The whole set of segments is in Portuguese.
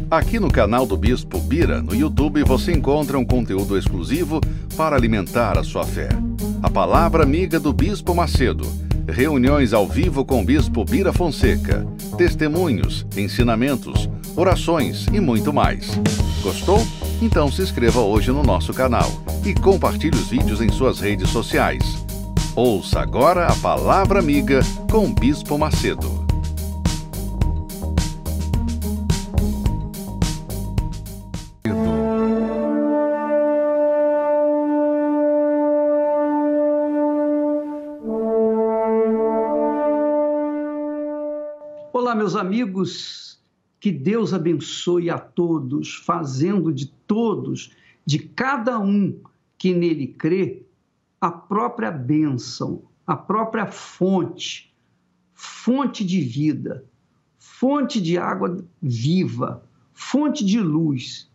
Aqui no canal do Bispo Bira, no YouTube, você encontra um conteúdo exclusivo para alimentar a sua fé. A Palavra Amiga do Bispo Macedo, reuniões ao vivo com o Bispo Bira Fonseca, testemunhos, ensinamentos, orações e muito mais. Gostou? Então se inscreva hoje no nosso canal e compartilhe os vídeos em suas redes sociais. Ouça agora a Palavra Amiga com o Bispo Macedo. Olá, meus amigos, que Deus abençoe a todos, fazendo de todos, de cada um que nele crê, a própria bênção, a própria fonte, fonte de vida, fonte de água viva, fonte de luz.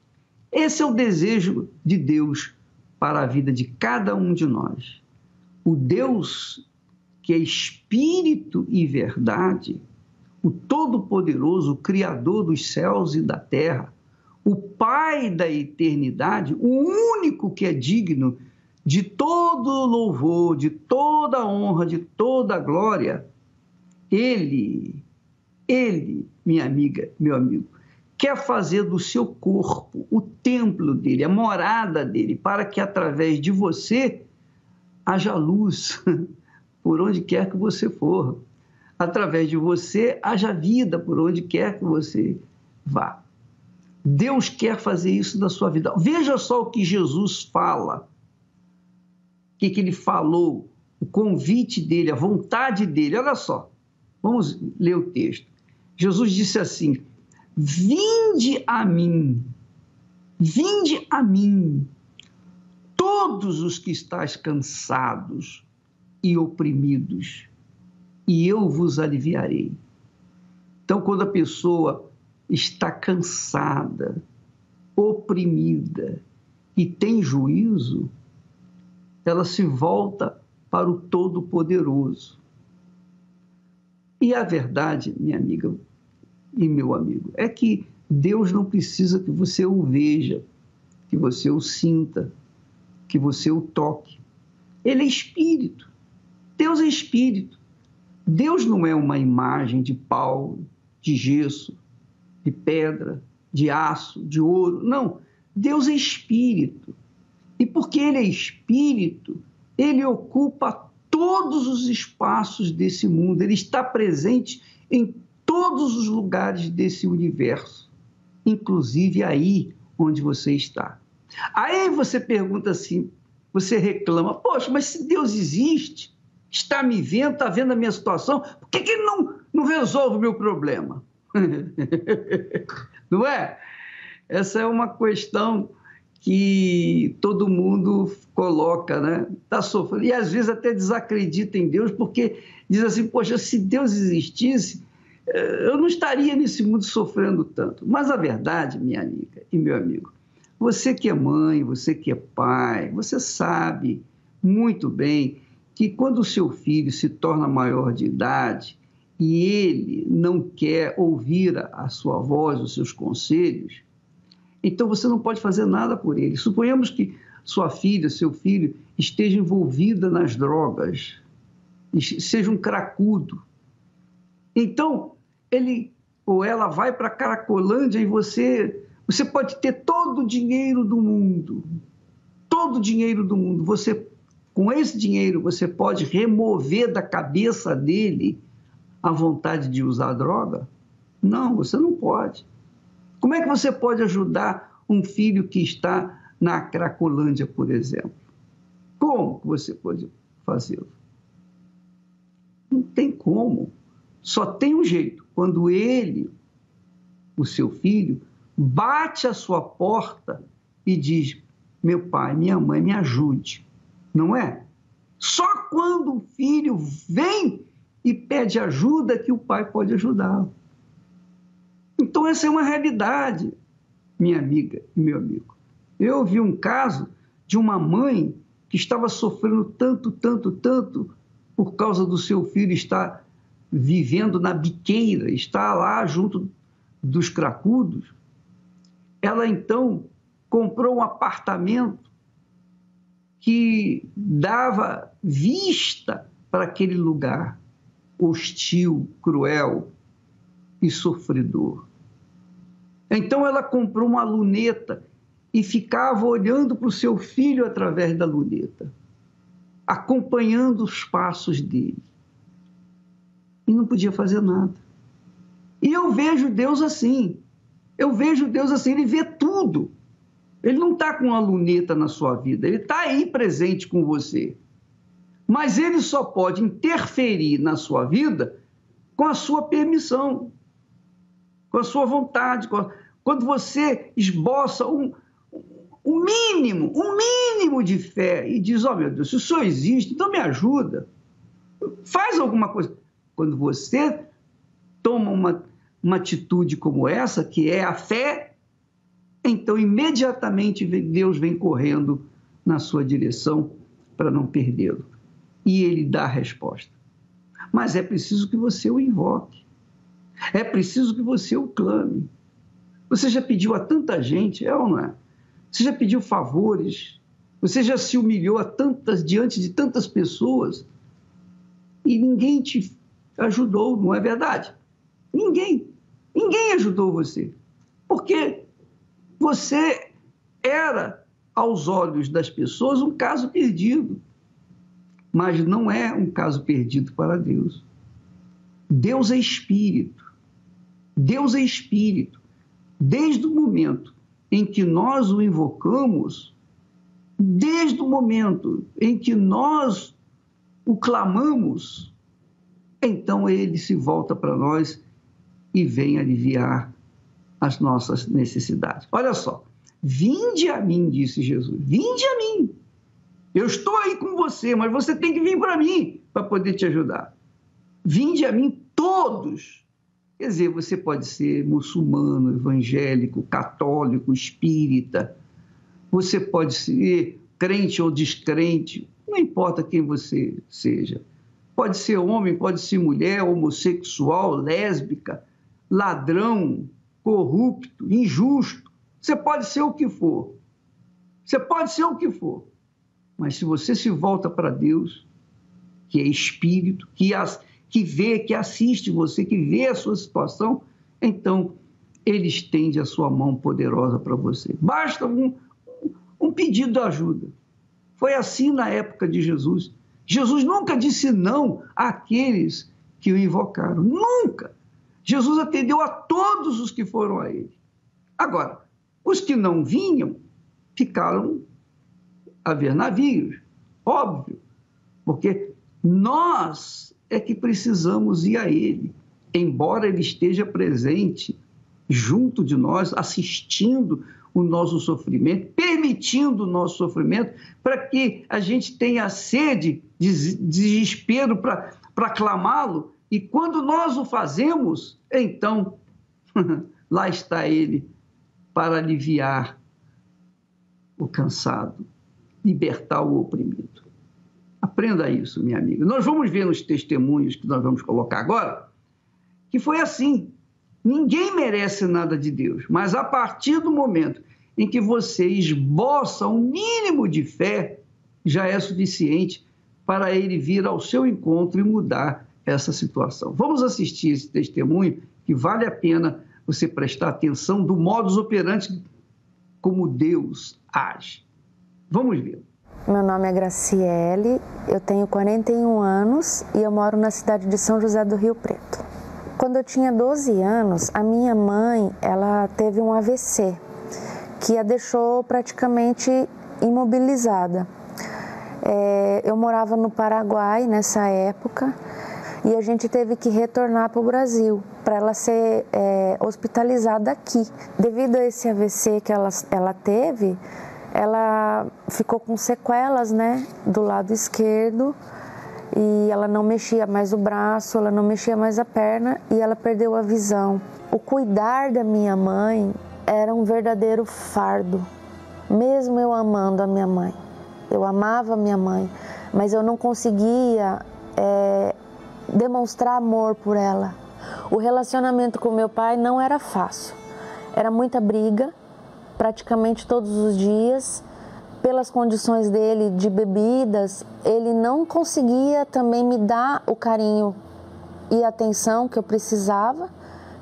Esse é o desejo de Deus para a vida de cada um de nós. O Deus que é Espírito e verdade, o Todo-Poderoso, o Criador dos céus e da terra, o Pai da eternidade, o único que é digno de todo louvor, de toda honra, de toda glória, Ele, minha amiga, meu amigo, quer fazer do seu corpo o templo dele, a morada dele, para que através de você haja luz por onde quer que você for. Através de você, haja vida por onde quer que você vá. Deus quer fazer isso na sua vida. Veja só o que Jesus fala. O que ele falou, o convite dele, a vontade dele. Olha só, vamos ler o texto. Jesus disse assim: vinde a mim, todos os que estáis cansados e oprimidos, e eu vos aliviarei. Então, quando a pessoa está cansada, oprimida e tem juízo, ela se volta para o Todo-Poderoso. E a verdade, minha amiga e meu amigo, é que Deus não precisa que você o veja, que você o sinta, que você o toque. Ele é Espírito. Deus é Espírito. Deus não é uma imagem de pau, de gesso, de pedra, de aço, de ouro. Não, Deus é Espírito. E porque Ele é Espírito, Ele ocupa todos os espaços desse mundo. Ele está presente em todos os lugares desse universo, inclusive aí onde você está. Aí você pergunta assim, você reclama, poxa, mas se Deus existe, está me vendo, está vendo a minha situação, por que Ele não resolve o meu problema? Não é? Essa é uma questão que todo mundo coloca, né? Está sofrendo, e às vezes até desacredita em Deus, porque diz assim, poxa, se Deus existisse, eu não estaria nesse mundo sofrendo tanto. Mas a verdade, minha amiga e meu amigo, você que é mãe, você que é pai, você sabe muito bem que quando o seu filho se torna maior de idade e ele não quer ouvir a sua voz, os seus conselhos, então você não pode fazer nada por ele. Suponhamos que sua filha, seu filho, esteja envolvida nas drogas, seja um cracudo. Então, ele ou ela vai para a Cracolândia e você pode ter todo o dinheiro do mundo, com esse dinheiro, você pode remover da cabeça dele a vontade de usar droga? Não, você não pode. Como é que você pode ajudar um filho que está na Cracolândia, por exemplo? Como você pode fazê-lo? Não tem como. Só tem um jeito. Quando ele, o seu filho, bate à sua porta e diz, meu pai, minha mãe, me ajude. Não é? Só quando o filho vem e pede ajuda que o pai pode ajudá-lo. Então, essa é uma realidade, minha amiga e meu amigo. Eu ouvi um caso de uma mãe que estava sofrendo tanto por causa do seu filho estar vivendo na biqueira, estar lá junto dos cracudos. ela então comprou um apartamento que dava vista para aquele lugar hostil, cruel e sofredor. Então ela comprou uma luneta e ficava olhando para o seu filho através da luneta, acompanhando os passos dele. E não podia fazer nada. E eu vejo Deus assim. Eu vejo Deus assim, ele vê tudo. Ele não está com uma luneta na sua vida, ele está aí presente com você. Mas ele só pode interferir na sua vida com a sua permissão, com a sua vontade, quando você esboça um mínimo de fé e diz, oh meu Deus, se o Senhor existe, então me ajuda, faz alguma coisa. Quando você toma uma atitude como essa, que é a fé, então imediatamente Deus vem correndo na sua direção para não perdê-lo. E ele dá a resposta. Mas é preciso que você o invoque. É preciso que você o clame. Você já pediu a tanta gente, é ou não é? Você já pediu favores. Você já se humilhou diante de tantas pessoas e ninguém te ajudou, não é verdade? Ninguém ajudou você. Porque você era, aos olhos das pessoas, um caso perdido. Mas não é um caso perdido para Deus. Deus é espírito. Deus é espírito. Desde o momento em que nós o invocamos, desde o momento em que nós o clamamos, então ele se volta para nós e vem aliviar as nossas necessidades. Olha só, vinde a mim, disse Jesus, vinde a mim. Eu estou aí com você, mas você tem que vir para mim para poder te ajudar. Vinde a mim todos. Quer dizer, você pode ser muçulmano, evangélico, católico, espírita. Você pode ser crente ou descrente. Não importa quem você seja. Pode ser homem, pode ser mulher, homossexual, lésbica, ladrão, corrupto, injusto. Você pode ser o que for. Você pode ser o que for. Mas se você se volta para Deus, que é espírito, que vê, que assiste você, que vê a sua situação, então ele estende a sua mão poderosa para você. Basta um pedido de ajuda. Foi assim na época de Jesus. Jesus nunca disse não àqueles que o invocaram. Nunca. Jesus atendeu a todos os que foram a ele. Agora, os que não vinham ficaram a ver navios, óbvio, porque nós é que precisamos ir a ele, embora ele esteja presente junto de nós, assistindo o nosso sofrimento, permitindo o nosso sofrimento, para que a gente tenha sede, desespero para clamá-lo, e quando nós o fazemos, então, lá está ele para aliviar o cansado, libertar o oprimido. Aprenda isso, minha amiga. Nós vamos ver nos testemunhos que nós vamos colocar agora, que foi assim. Ninguém merece nada de Deus, mas a partir do momento em que você esboça um mínimo de fé, já é suficiente para ele vir ao seu encontro e mudar essa situação. Vamos assistir esse testemunho, que vale a pena você prestar atenção do modus operandi como Deus age. Vamos ver. Meu nome é Graciele, eu tenho 41 anos e eu moro na cidade de São José do Rio Preto. Quando eu tinha 12 anos, a minha mãe, ela teve um AVC, que a deixou praticamente imobilizada. Eu morava no Paraguai nessa época e a gente teve que retornar para o Brasil para ela ser hospitalizada aqui. Devido a esse AVC que ela teve, ela ficou com sequelas, né, do lado esquerdo, e ela não mexia mais o braço, ela não mexia mais a perna e ela perdeu a visão. O cuidar da minha mãe era um verdadeiro fardo, mesmo eu amando a minha mãe. Eu amava a minha mãe, mas eu não conseguia demonstrar amor por ela. O relacionamento com meu pai não era fácil, era muita briga, praticamente todos os dias. Pelas condições dele de bebidas, ele não conseguia também me dar o carinho e a atenção que eu precisava.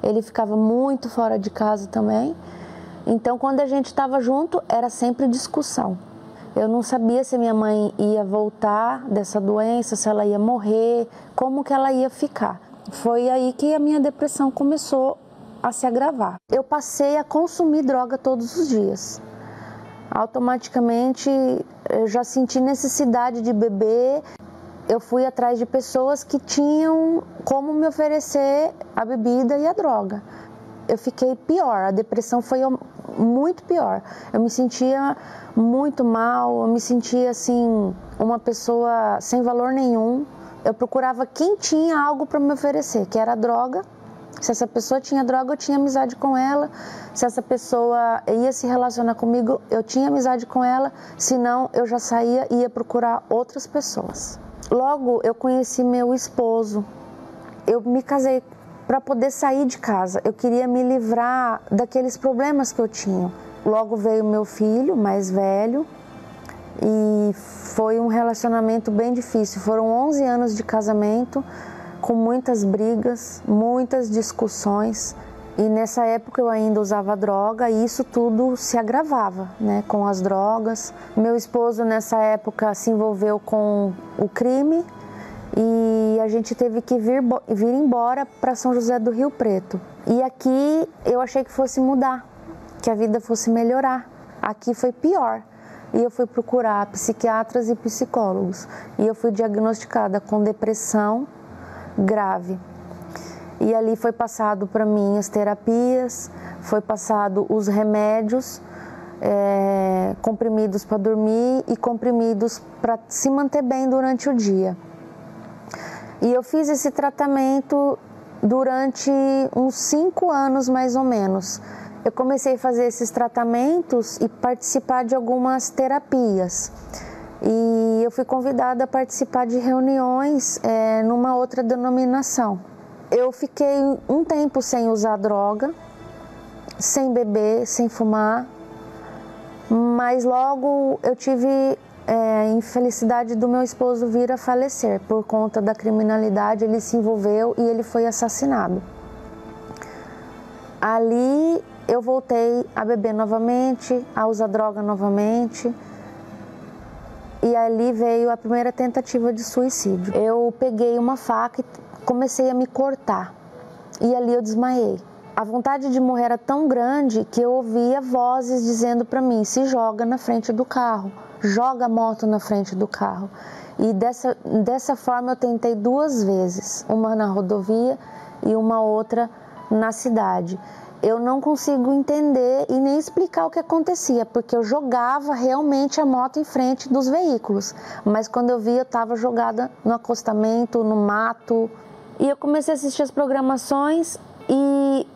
Ele ficava muito fora de casa também. Então, quando a gente estava junto, era sempre discussão. Eu não sabia se minha mãe ia voltar dessa doença, se ela ia morrer, como que ela ia ficar. Foi aí que a minha depressão começou a se agravar. Eu passei a consumir droga todos os dias. Automaticamente eu já senti necessidade de beber. Eu fui atrás de pessoas que tinham como me oferecer a bebida e a droga. Eu fiquei pior, a depressão foi muito pior. Eu me sentia muito mal, eu me sentia assim, uma pessoa sem valor nenhum. Eu procurava quem tinha algo para me oferecer, que era droga. Se essa pessoa tinha droga, eu tinha amizade com ela. Se essa pessoa ia se relacionar comigo, eu tinha amizade com ela. Se não, eu já saía e ia procurar outras pessoas. Logo, eu conheci meu esposo. Eu me casei para poder sair de casa. Eu queria me livrar daqueles problemas que eu tinha. Logo veio meu filho, mais velho, e foi um relacionamento bem difícil. Foram 11 anos de casamento, com muitas brigas, muitas discussões. E nessa época eu ainda usava droga e isso tudo se agravava, né, com as drogas. Meu esposo nessa época se envolveu com o crime e a gente teve que vir embora para São José do Rio Preto. E aqui eu achei que fosse mudar, que a vida fosse melhorar. Aqui foi pior. E eu fui procurar psiquiatras e psicólogos. E eu fui diagnosticada com depressão grave. E ali foi passado para mim as terapias, foi passado os remédios, comprimidos para dormir e comprimidos para se manter bem durante o dia. E eu fiz esse tratamento durante uns 5 anos mais ou menos. Eu comecei a fazer esses tratamentos e participar de algumas terapias. E eu fui convidada a participar de reuniões numa outra denominação. Eu fiquei um tempo sem usar droga, sem beber, sem fumar, mas logo eu tive a infelicidade do meu esposo vir a falecer por conta da criminalidade. Ele se envolveu e ele foi assassinado. Ali eu voltei a beber novamente, a usar droga novamente. E ali veio a primeira tentativa de suicídio. Eu peguei uma faca e comecei a me cortar. E ali eu desmaiei. A vontade de morrer era tão grande que eu ouvia vozes dizendo para mim: se joga na frente do carro, joga a moto na frente do carro. E dessa forma eu tentei 2 vezes, uma na rodovia e uma outra na cidade. Eu não consigo entender e nem explicar o que acontecia, porque eu jogava realmente a moto em frente dos veículos. Mas quando eu vi, eu estava jogada no acostamento, no mato. E eu comecei a assistir as programações e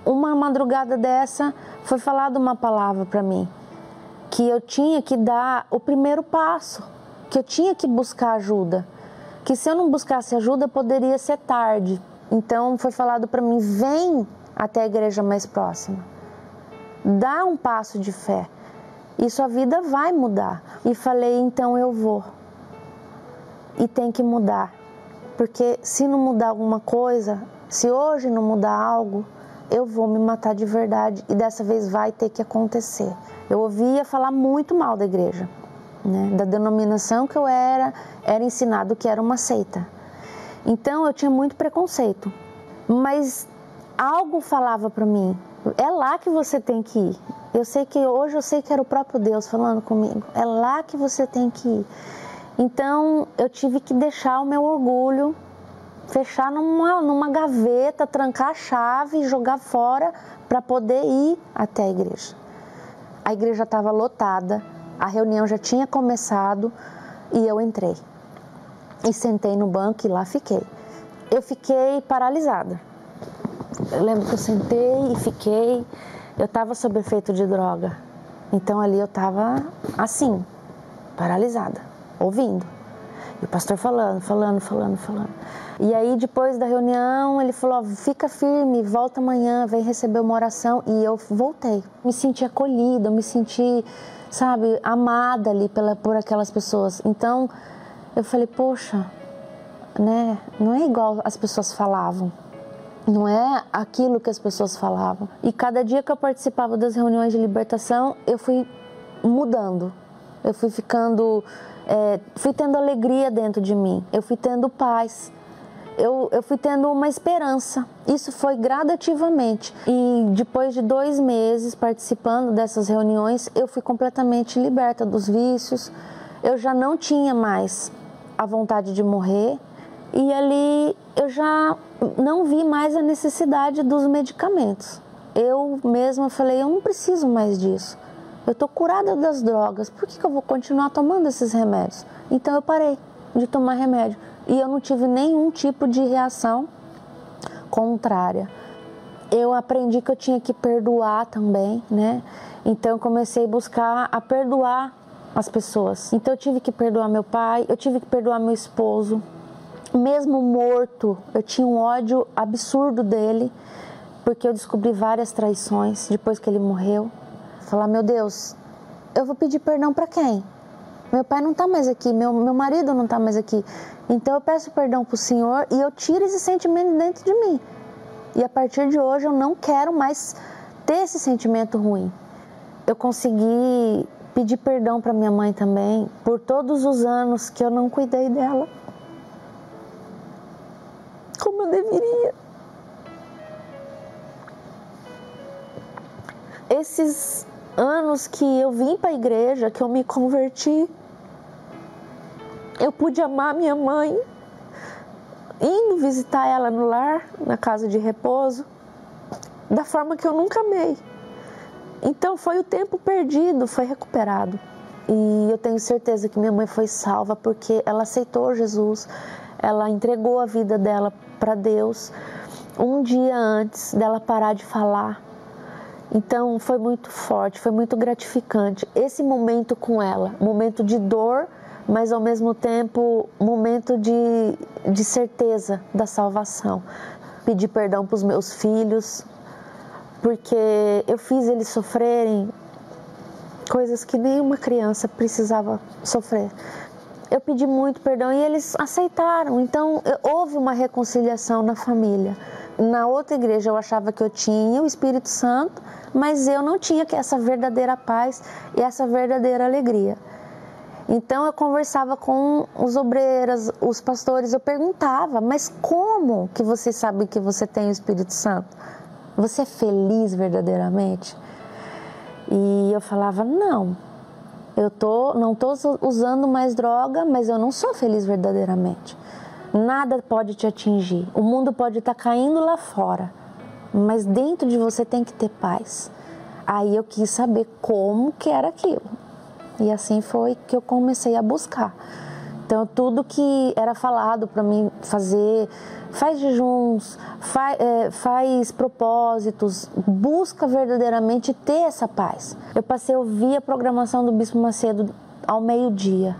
uma madrugada dessa foi falada uma palavra para mim, que eu tinha que dar o primeiro passo, que eu tinha que buscar ajuda, que se eu não buscasse ajuda poderia ser tarde. Então foi falado para mim: vem até a igreja mais próxima, dá um passo de fé e sua vida vai mudar. E falei: então eu vou, e tem que mudar, porque se não mudar alguma coisa, se hoje não mudar algo, eu vou me matar de verdade e dessa vez vai ter que acontecer. Eu ouvia falar muito mal da igreja, né? Da denominação que eu era ensinado que era uma seita. Então eu tinha muito preconceito, mas algo falava para mim: é lá que você tem que ir. Hoje eu sei que era o próprio Deus falando comigo. É lá que você tem que ir. Então eu tive que deixar o meu orgulho, fechar numa gaveta, trancar a chave e jogar fora para poder ir até a igreja. A igreja estava lotada, a reunião já tinha começado e eu entrei. E sentei no banco e lá fiquei. Eu fiquei paralisada. Eu lembro que eu sentei e fiquei. Eu estava sob efeito de droga. Então ali eu estava assim, paralisada, ouvindo. E o pastor falando. E aí, depois da reunião, ele falou, fica firme, volta amanhã, vem receber uma oração. E eu voltei. Me senti acolhida, me senti, sabe, amada ali por aquelas pessoas. Então, eu falei, poxa, né, não é igual as pessoas falavam. Não é aquilo que as pessoas falavam. E cada dia que eu participava das reuniões de libertação, eu fui mudando. Eu fui ficando, fui tendo alegria dentro de mim. Eu fui tendo paz. Eu fui tendo uma esperança. Isso foi gradativamente. E depois de 2 meses participando dessas reuniões, eu fui completamente liberta dos vícios. Eu já não tinha mais a vontade de morrer. E ali eu já não vi mais a necessidade dos medicamentos. Eu mesma falei, eu não preciso mais disso. Eu estou curada das drogas, por que eu vou continuar tomando esses remédios? Então eu parei de tomar remédio. E eu não tive nenhum tipo de reação contrária. Eu aprendi que eu tinha que perdoar também, né? Então eu comecei a buscar a perdoar as pessoas. Então eu tive que perdoar meu pai, eu tive que perdoar meu esposo. Mesmo morto, eu tinha um ódio absurdo dele, porque eu descobri várias traições depois que ele morreu. Falar, meu Deus, eu vou pedir perdão para quem? Meu pai não está mais aqui, meu marido não está mais aqui. Então eu peço perdão para o Senhor e eu tiro esse sentimento dentro de mim. E a partir de hoje eu não quero mais ter esse sentimento ruim. Eu consegui pedir perdão para minha mãe também, por todos os anos que eu não cuidei dela como eu deveria. Esses anos que eu vim para a igreja, que eu me converti, eu pude amar minha mãe, indo visitar ela no lar, na casa de repouso, da forma que eu nunca amei. Então foi o tempo perdido, foi recuperado. E eu tenho certeza que minha mãe foi salva porque ela aceitou Jesus, ela entregou a vida dela para Deus um dia antes dela parar de falar. Então foi muito forte, foi muito gratificante esse momento com ela, momento de dor, mas ao mesmo tempo momento de certeza da salvação. Pedi perdão para os meus filhos, porque eu fiz eles sofrerem coisas que nenhuma criança precisava sofrer. Eu pedi muito perdão e eles aceitaram, então houve uma reconciliação na família. Na outra igreja eu achava que eu tinha o Espírito Santo, mas eu não tinha essa verdadeira paz e essa verdadeira alegria. Então eu conversava com os obreiros, os pastores, eu perguntava, mas como que você sabe que você tem o Espírito Santo? Você é feliz verdadeiramente? E eu falava, não, não estou usando mais droga, mas eu não sou feliz verdadeiramente. Nada pode te atingir, o mundo pode estar caindo lá fora, mas dentro de você tem que ter paz. Aí eu quis saber como que era aquilo. E assim foi que eu comecei a buscar. Então tudo que era falado para mim fazer, faz jejuns, faz propósitos, busca verdadeiramente ter essa paz. Eu passei a ouvir a programação do Bispo Macedo ao meio-dia.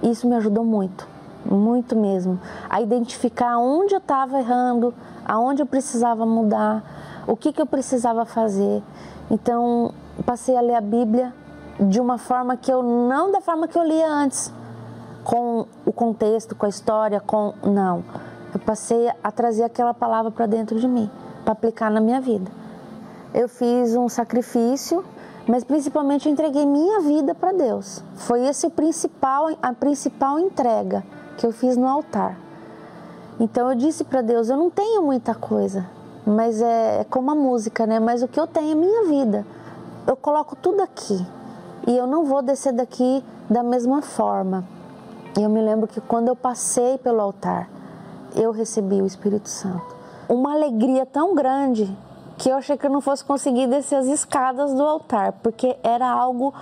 Isso me ajudou muito, muito mesmo. A identificar onde eu estava errando, aonde eu precisava mudar, o que eu precisava fazer. Então passei a ler a Bíblia de uma forma que não da forma que eu lia antes, com o contexto, com a história, não. Eu passei a trazer aquela palavra para dentro de mim, para aplicar na minha vida. Eu fiz um sacrifício, mas principalmente eu entreguei minha vida para Deus. Foi esse a principal entrega que eu fiz no altar. Então eu disse para Deus, eu não tenho muita coisa, mas é como a música, né? Mas o que eu tenho é minha vida. Eu coloco tudo aqui e eu não vou descer daqui da mesma forma. E eu me lembro que quando eu passei pelo altar, eu recebi o Espírito Santo. Uma alegria tão grande que eu achei que eu não fosse conseguir descer as escadas do altar, porque era algo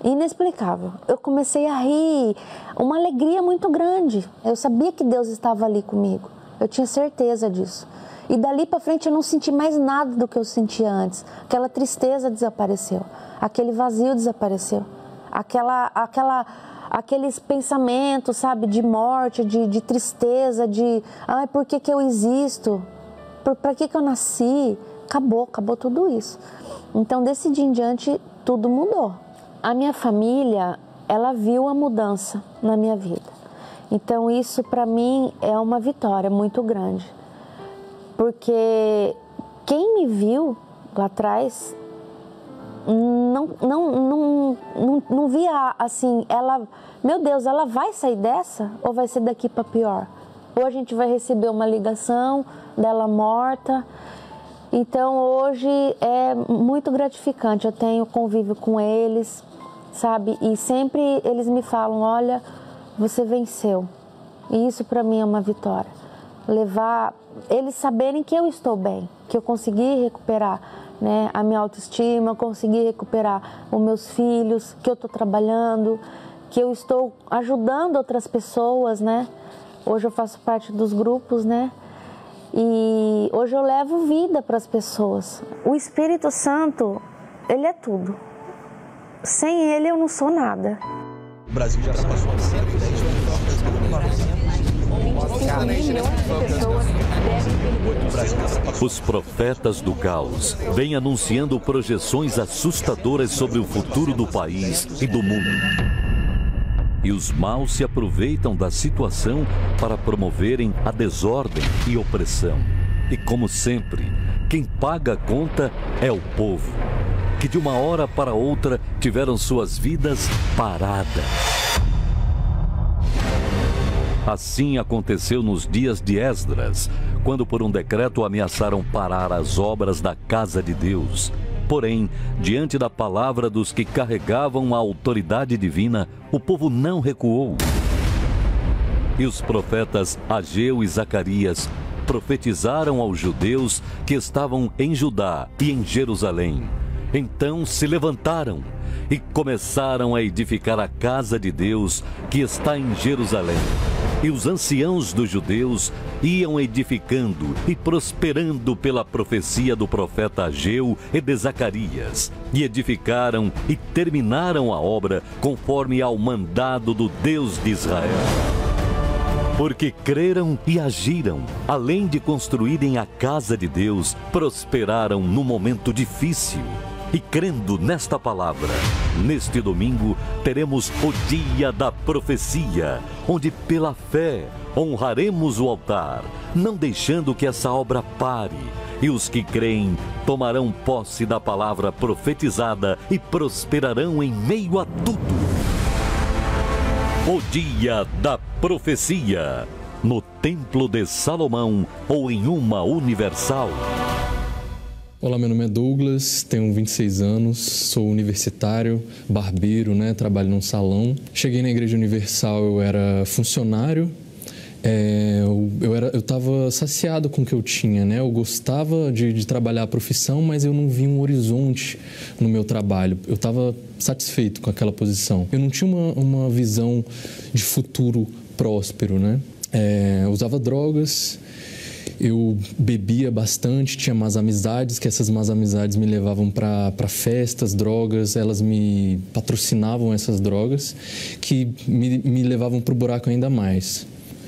inexplicável. Eu comecei a rir, uma alegria muito grande. Eu sabia que Deus estava ali comigo, eu tinha certeza disso. E dali para frente eu não senti mais nada do que eu sentia antes. Aquela tristeza desapareceu, aquele vazio desapareceu, aqueles pensamentos, sabe, de morte, de tristeza, ai, por que eu existo? Para que eu nasci? Acabou tudo isso. Então, desse dia em diante, tudo mudou. A minha família, ela viu a mudança na minha vida. Então, isso para mim é uma vitória muito grande. Porque quem me viu lá atrás não via assim, meu Deus, ela vai sair dessa ou vai ser daqui para pior? Ou a gente vai receber uma ligação dela morta. Então, hoje é muito gratificante, eu tenho convívio com eles, sabe? E sempre eles me falam, olha, você venceu. E isso para mim é uma vitória. Levar eles saberem que eu estou bem, que eu consegui recuperar, né, a minha autoestima, eu consegui recuperar os meus filhos, que eu estou trabalhando, que eu estou ajudando outras pessoas, né? Hoje eu faço parte dos grupos, né? E hoje eu levo vida para as pessoas. O Espírito Santo, ele é tudo. Sem ele eu não sou nada. O Brasil já passou a ser 10 milhões de pessoas devem. Os profetas do caos vêm anunciando projeções assustadoras sobre o futuro do país e do mundo. E os maus se aproveitam da situação para promoverem a desordem e opressão. E como sempre, quem paga a conta é o povo, que de uma hora para outra tiveram suas vidas paradas. Assim aconteceu nos dias de Esdras, quando por um decreto ameaçaram parar as obras da casa de Deus. Porém, diante da palavra dos que carregavam a autoridade divina, o povo não recuou. E os profetas Ageu e Zacarias profetizaram aos judeus que estavam em Judá e em Jerusalém. Então se levantaram e começaram a edificar a casa de Deus que está em Jerusalém. E os anciãos dos judeus iam edificando e prosperando pela profecia do profeta Ageu e de Zacarias. E edificaram e terminaram a obra conforme ao mandado do Deus de Israel. Porque creram e agiram, além de construírem a casa de Deus, prosperaram no momento difícil. E crendo nesta palavra, neste domingo teremos o Dia da Profecia, onde pela fé honraremos o altar, não deixando que essa obra pare. E os que creem tomarão posse da palavra profetizada e prosperarão em meio a tudo. O Dia da Profecia, no Templo de Salomão ou em uma Universal. Olá, meu nome é Douglas, tenho 26 anos, sou universitário, barbeiro, né? Trabalho num salão. Cheguei na Igreja Universal, eu era funcionário, eu estava saciado com o que eu tinha, né? Eu gostava de trabalhar a profissão, mas eu não via um horizonte no meu trabalho. Eu estava satisfeito com aquela posição. Eu não tinha uma visão de futuro próspero, né? Eu usava drogas. Eu bebia bastante, tinha más amizades, que essas más amizades me levavam para festas, drogas, elas me patrocinavam essas drogas, que me levavam para o buraco ainda mais.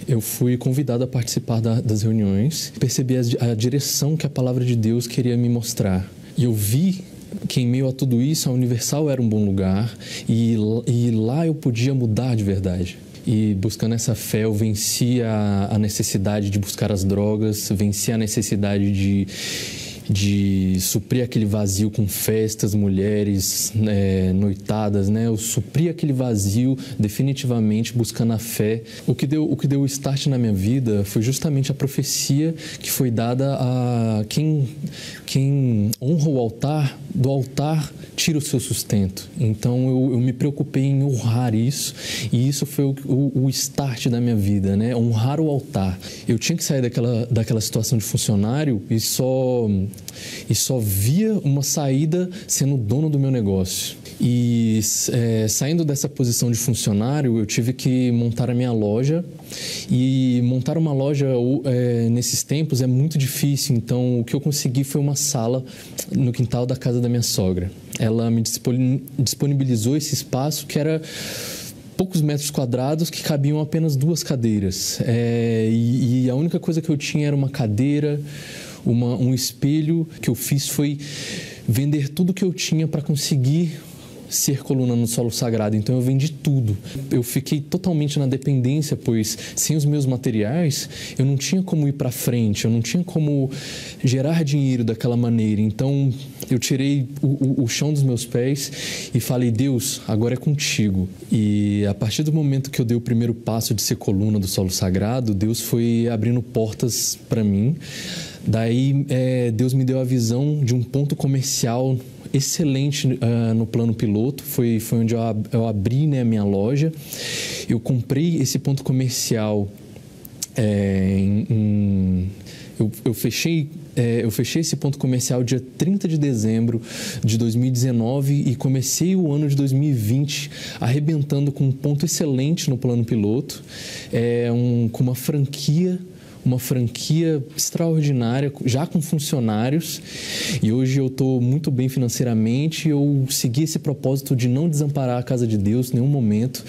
Eu fui convidado a participar das reuniões, percebi a direção que a palavra de Deus queria me mostrar. E eu vi que em meio a tudo isso, a Universal era um bom lugar e lá eu podia mudar de verdade. E buscando essa fé, eu venci a necessidade de buscar as drogas, venci a necessidade de suprir aquele vazio com festas, mulheres, noitadas, né? Eu supri aquele vazio definitivamente buscando a fé. O que deu o start na minha vida foi justamente a profecia que foi dada a quem honra o altar, do altar tira o seu sustento. Então eu me preocupei em honrar isso, e isso foi o start da minha vida, né? Honrar o altar. Eu tinha que sair daquela situação de funcionário e só via uma saída sendo dono do meu negócio. E saindo dessa posição de funcionário, eu tive que montar a minha loja. E montar uma loja nesses tempos é muito difícil, então o que eu consegui foi uma sala no quintal da casa da minha sogra. Ela me disponibilizou esse espaço que era poucos metros quadrados que cabiam apenas 2 cadeiras. E a única coisa que eu tinha era uma cadeira, um espelho. O que eu fiz foi vender tudo que eu tinha para conseguir ser coluna no solo sagrado. Então eu vendi tudo. Eu fiquei totalmente na dependência, pois sem os meus materiais eu não tinha como ir para frente, eu não tinha como gerar dinheiro daquela maneira. Então eu tirei o chão dos meus pés e falei: Deus, agora é contigo. E a partir do momento que eu dei o primeiro passo de ser coluna do solo sagrado, Deus foi abrindo portas para mim. Daí Deus me deu a visão de um ponto comercial excelente no plano piloto. Foi onde eu abri, né, a minha loja. Eu comprei esse ponto comercial eu fechei esse ponto comercial dia 30 de dezembro de 2019 e comecei o ano de 2020 arrebentando com um ponto excelente no plano piloto, com uma franquia extraordinária, já com funcionários, e hoje eu estou muito bem financeiramente. Eu segui esse propósito de não desamparar a casa de Deus em nenhum momento,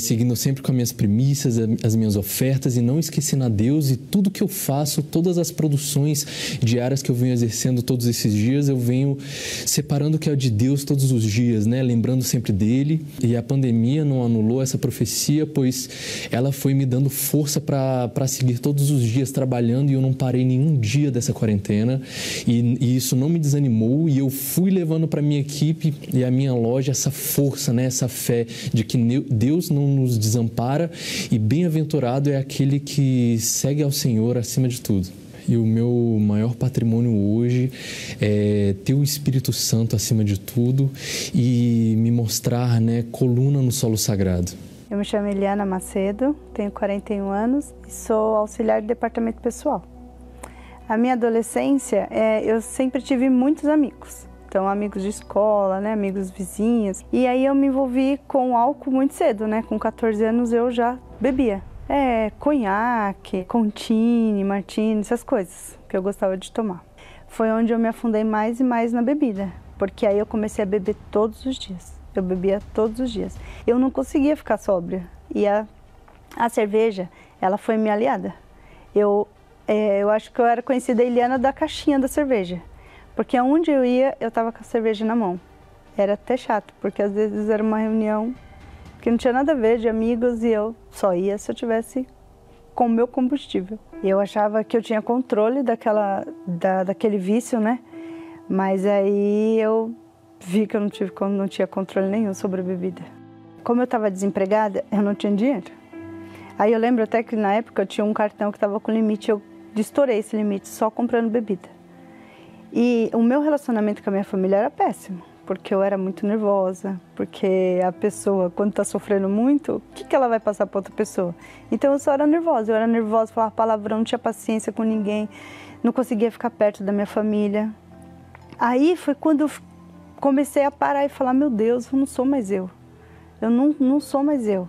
seguindo sempre com as minhas premissas, as minhas ofertas, e não esquecendo a Deus. E tudo que eu faço, todas as produções diárias que eu venho exercendo todos esses dias, eu venho separando o que é de Deus todos os dias, né? Lembrando sempre dele. E a pandemia não anulou essa profecia, pois ela foi me dando força para seguir todos os dias trabalhando, e eu não parei nenhum dia dessa quarentena, e isso não me desanimou, e eu fui levando para minha equipe e a minha loja essa força, né, essa fé de que Deus não nos desampara, e bem-aventurado é aquele que segue ao Senhor acima de tudo. E o meu maior patrimônio hoje é ter o Espírito Santo acima de tudo e me mostrar, né, coluna no solo sagrado. Eu me chamo Eliana Macedo, tenho 41 anos e sou auxiliar de departamento pessoal. A minha adolescência, eu sempre tive muitos amigos. Então, amigos de escola, né, amigos vizinhos. E aí eu me envolvi com álcool muito cedo, né? Com 14 anos eu já bebia. Conhaque, Contini, Martini, essas coisas que eu gostava de tomar. Foi onde eu me afundei mais e mais na bebida, porque aí eu comecei a beber todos os dias. Eu bebia todos os dias. Eu não conseguia ficar sóbria. E a cerveja, ela foi minha aliada. Eu acho que eu era conhecida a Eliana da caixinha da cerveja. Porque aonde eu ia, eu estava com a cerveja na mão. Era até chato, porque às vezes era uma reunião que não tinha nada a ver, de amigos, e eu só ia se eu tivesse com o meu combustível. Eu achava que eu tinha controle daquele vício, né? Mas aí eu vi que eu não tinha controle nenhum sobre a bebida. Como eu estava desempregada, eu não tinha dinheiro. Aí eu lembro até que na época eu tinha um cartão que estava com limite, eu estourei esse limite só comprando bebida. E o meu relacionamento com a minha família era péssimo, porque eu era muito nervosa, porque a pessoa, quando está sofrendo muito, o que ela vai passar para outra pessoa? Então eu só era nervosa, falava palavrão, não tinha paciência com ninguém, não conseguia ficar perto da minha família. Aí foi quando eu comecei a parar e falar: meu Deus, eu não sou mais eu. Eu não sou mais eu.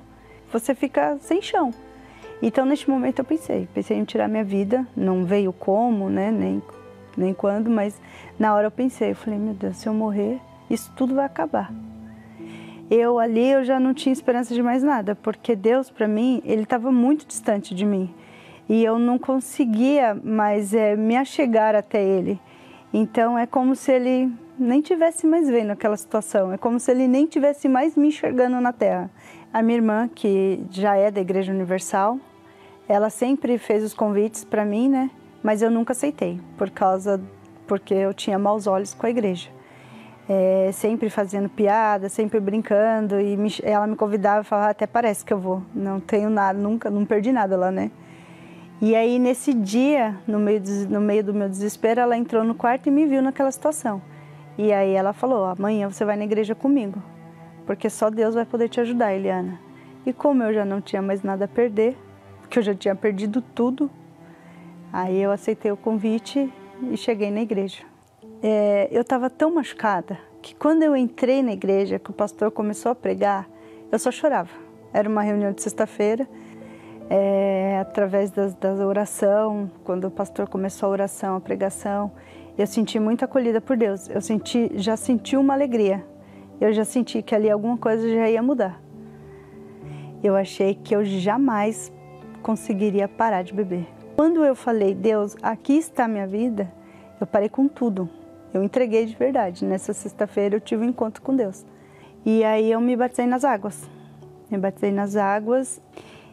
Você fica sem chão. Então, neste momento, eu pensei em tirar minha vida. Não veio como, né? Nem quando, mas na hora eu falei: meu Deus, se eu morrer, isso tudo vai acabar. Eu já não tinha esperança de mais nada, porque Deus, para mim, Ele estava muito distante de mim. E eu não conseguia mais me achegar até Ele. Então, é como se Ele nem tivesse mais vendo aquela situação. É como se Ele nem tivesse mais me enxergando na terra. A minha irmã, que já é da Igreja Universal, sempre fez os convites para mim, né? Mas eu nunca aceitei, porque eu tinha maus olhos com a igreja. Sempre fazendo piada, sempre brincando, e ela me convidava e falava: até parece que eu vou. Não tenho nada, nunca, não perdi nada lá, né? E aí, nesse dia, no meio do meu desespero, ela entrou no quarto e me viu naquela situação. E aí ela falou: amanhã você vai na igreja comigo, porque só Deus vai poder te ajudar, Eliana. E como eu já não tinha mais nada a perder, porque eu já tinha perdido tudo, aí eu aceitei o convite e cheguei na igreja. Eu estava tão machucada que quando eu entrei na igreja, que o pastor começou a pregar, eu só chorava. Era uma reunião de sexta-feira, através da oração, quando o pastor começou a oração, a pregação, eu senti muito acolhida por Deus. Eu já senti uma alegria. Eu já senti que ali alguma coisa já ia mudar. eu achei que eu jamais conseguiria parar de beber. Quando eu falei, Deus, aqui está a minha vida, eu parei com tudo. Eu entreguei de verdade. Nessa sexta-feira eu tive um encontro com Deus. E aí eu me batizei nas águas. Me batizei nas águas.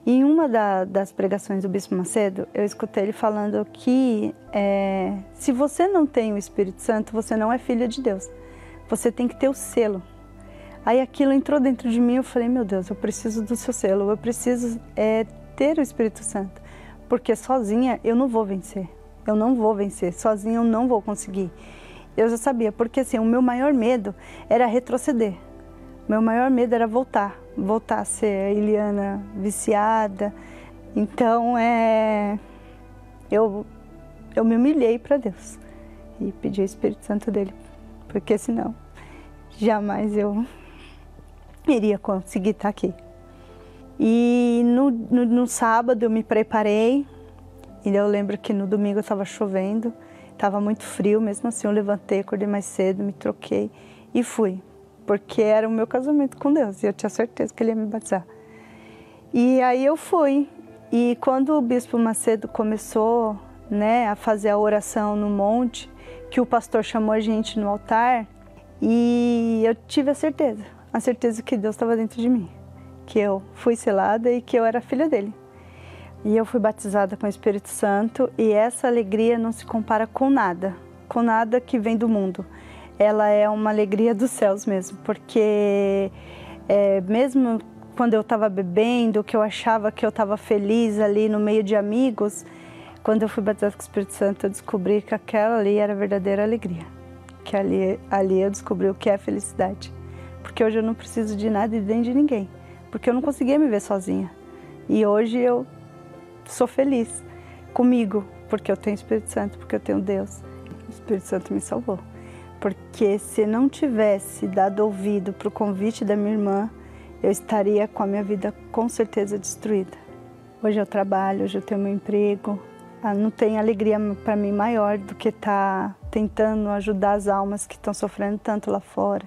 E em uma das pregações do Bispo Macedo, eu escutei ele falando que se você não tem o Espírito Santo, você não é filha de Deus. Você tem que ter o selo. Aí aquilo entrou dentro de mim, eu falei, meu Deus, eu preciso do seu selo, eu preciso ter o Espírito Santo. Porque sozinha eu não vou vencer. Eu não vou vencer, sozinha eu não vou conseguir. Eu já sabia, porque assim, o meu maior medo era retroceder. Meu maior medo era voltar a ser a Eliana viciada. Então, eu me humilhei para Deus e pedi o Espírito Santo dele, porque senão jamais eu iria conseguir estar aqui. E no sábado eu me preparei, e eu lembro que no domingo estava chovendo, estava muito frio, mesmo assim eu levantei, acordei mais cedo, me troquei e fui. Porque era o meu casamento com Deus e eu tinha certeza que Ele ia me batizar. E aí eu fui. E quando o Bispo Macedo começou, a fazer a oração no monte, que o pastor chamou a gente no altar, e eu tive a certeza que Deus estava dentro de mim, que eu fui selada e que eu era filha dele. E eu fui batizada com o Espírito Santo, e essa alegria não se compara com nada que vem do mundo. Ela é uma alegria dos céus mesmo, porque mesmo quando eu estava bebendo, que eu achava que eu estava feliz ali no meio de amigos, quando eu fui batizada com o Espírito Santo, eu descobri que aquela ali era a verdadeira alegria, que ali eu descobri o que é felicidade, porque hoje eu não preciso de nada e nem de ninguém, porque eu não conseguia me ver sozinha, e hoje eu sou feliz comigo, porque eu tenho o Espírito Santo, porque eu tenho Deus. O Espírito Santo me salvou. Porque se não tivesse dado ouvido para o convite da minha irmã, eu estaria com a minha vida com certeza destruída. Hoje eu trabalho, hoje eu tenho meu emprego. Não tem alegria para mim maior do que estar tentando ajudar as almas que estão sofrendo tanto lá fora.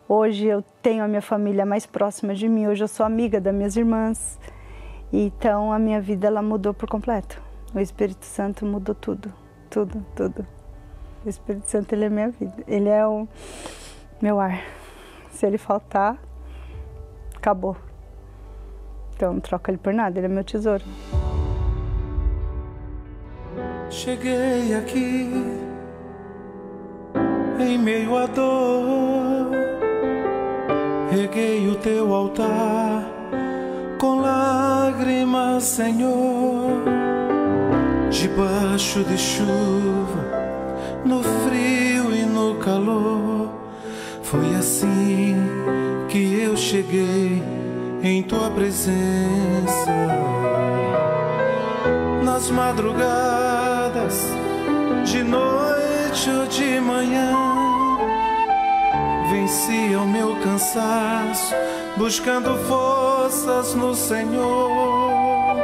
Hoje eu tenho a minha família mais próxima de mim, hoje eu sou amiga das minhas irmãs. Então a minha vida ela mudou por completo. O Espírito Santo mudou tudo, tudo, tudo. O Espírito Santo, ele é minha vida, ele é o meu ar. Se ele faltar, acabou. Então não troco ele por nada, ele é meu tesouro. Cheguei aqui, em meio à dor, reguei o teu altar, com lágrimas, Senhor, debaixo de chuva, no frio e no calor, foi assim que eu cheguei em tua presença. Nas madrugadas, de noite ou de manhã, vencia o meu cansaço, buscando forças no Senhor.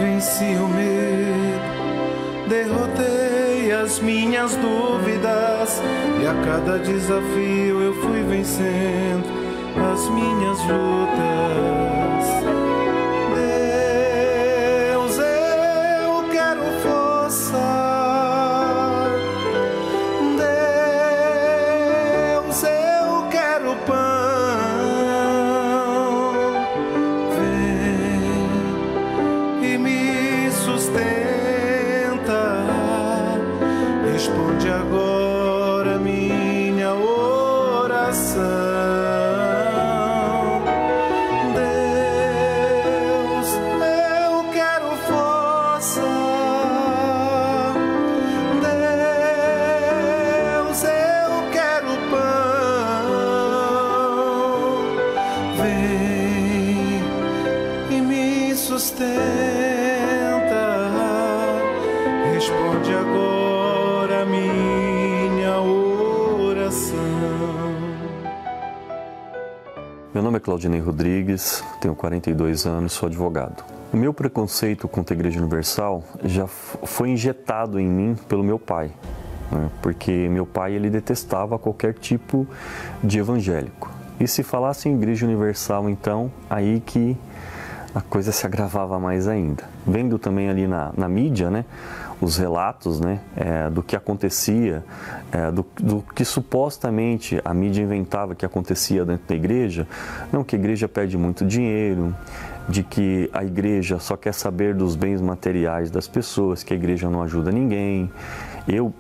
Venci o medo, derrotei as minhas dúvidas, e a cada desafio eu fui vencendo as minhas lutas. Deus, eu quero força. Deus, eu quero pão. Vem e me sustenta. Responde agora minha oração. Responde agora minha oração. Meu nome é Claudinei Rodrigues, tenho 42 anos, sou advogado. O meu preconceito contra a Igreja Universal já foi injetado em mim pelo meu pai, né? Porque meu pai ele detestava qualquer tipo de evangélico. E se falasse em Igreja Universal, então, aí que a coisa se agravava mais ainda. Vendo também ali na mídia, né, os relatos, né, do que acontecia, do que supostamente a mídia inventava que acontecia dentro da igreja, não, que a igreja perde muito dinheiro, de que a igreja só quer saber dos bens materiais das pessoas, que a igreja não ajuda ninguém.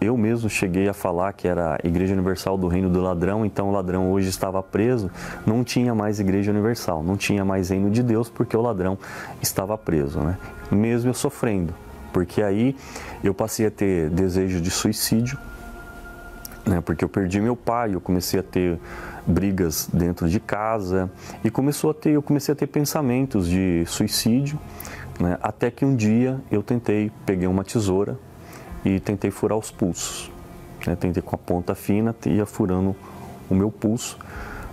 Eu mesmo cheguei a falar que era a Igreja Universal do Reino do Ladrão, então o ladrão hoje estava preso, não tinha mais Igreja Universal, não tinha mais Reino de Deus, porque o ladrão estava preso, né? Mesmo eu sofrendo, porque aí eu passei a ter desejo de suicídio, né? Porque eu perdi meu pai, eu comecei a ter brigas dentro de casa e eu comecei a ter pensamentos de suicídio, né? Até que um dia eu peguei uma tesoura e tentei furar os pulsos, né? Tentei com a ponta fina, ia furando o meu pulso,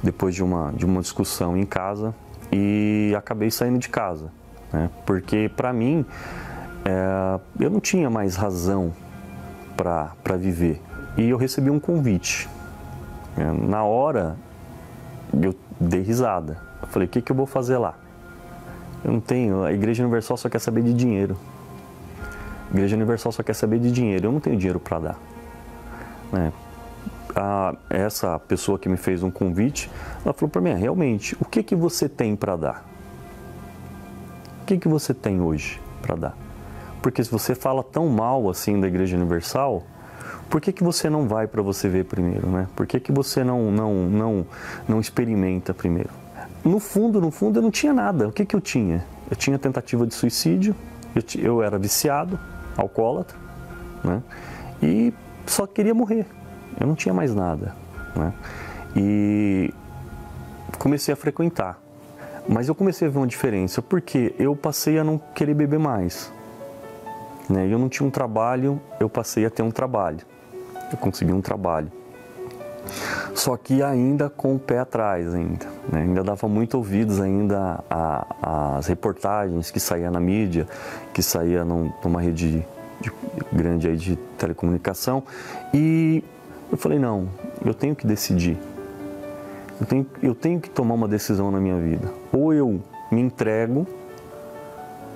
depois de uma discussão em casa, e acabei saindo de casa, né? Porque para mim, eu não tinha mais razão para viver, e eu recebi um convite. Na hora, eu dei risada, eu falei, o que eu vou fazer lá? Eu não tenho, a Igreja Universal só quer saber de dinheiro. A Igreja Universal só quer saber de dinheiro, eu não tenho dinheiro para dar, né? Essa pessoa que me fez um convite, ela falou para mim, realmente, o que você tem para dar? O que você tem hoje para dar? Porque se você fala tão mal assim da Igreja Universal, por que você não vai para você ver primeiro, né? Por que você não experimenta primeiro? No fundo, eu não tinha nada. O que eu tinha? Eu tinha tentativa de suicídio, eu era viciado, alcoólatra, né? E só queria morrer, eu não tinha mais nada, né? E comecei a frequentar, mas eu comecei a ver uma diferença, porque eu passei a não querer beber mais, né? Eu não tinha um trabalho, eu passei a ter um trabalho, eu consegui um trabalho, só que ainda com o pé atrás ainda, né? Ainda dava muito ouvidos ainda às reportagens que saía na mídia, que saía numa rede grande aí de telecomunicação, e eu falei, não, eu tenho que decidir, eu tenho que tomar uma decisão na minha vida, ou eu me entrego,